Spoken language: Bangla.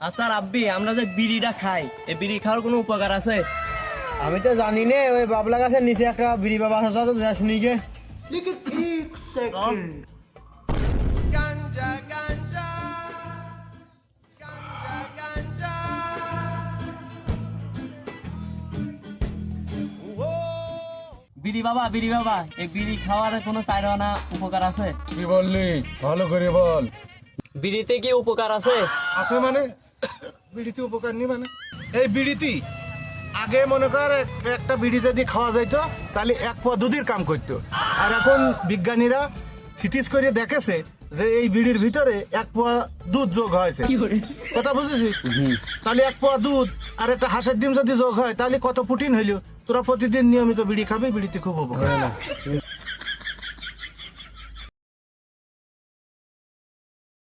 আচ্ছা রাব্বি, আমরা যে বিড়িটা খাই, এই বিড়ি খাওয়ার কোনো উপকার আছে? আমি তো জানি না, ওই বাবলা গাছের নিচে একটা বিড়ি বাবা আছে, চল যা শুনি গে। বিড়ি বাবা, বিড়ি বাবা, এই বিড়ি খাওয়ার কোনো চাইরানা উপকার আছে? কি বললি ভালো করে বল। বিড়িতে কি উপকার আছে? আছে মানে বিড়িতে উপকার নি মানে এই বিড়িতে আগে মনে কর একটা বিড়ি যদি খাওয়া যাইতো তাহলে এক পোয়া দুধের কাম করতো, আর এখন বিজ্ঞানীরা থিতিস করে দেখেছে যে এই বিড়ির ভিতরে এক পোয়া দুধ যোগ হয়েছে। কথা বুঝেছিস? তাহলে এক পোয়া দুধ আর একটা হাঁসের ডিম যদি যোগ হয় তাহলে কত প্রোটিন হইলো। তোরা প্রতিদিন নিয়মিত বিড়ি খাবি, বিড়িতে খুব উপকার।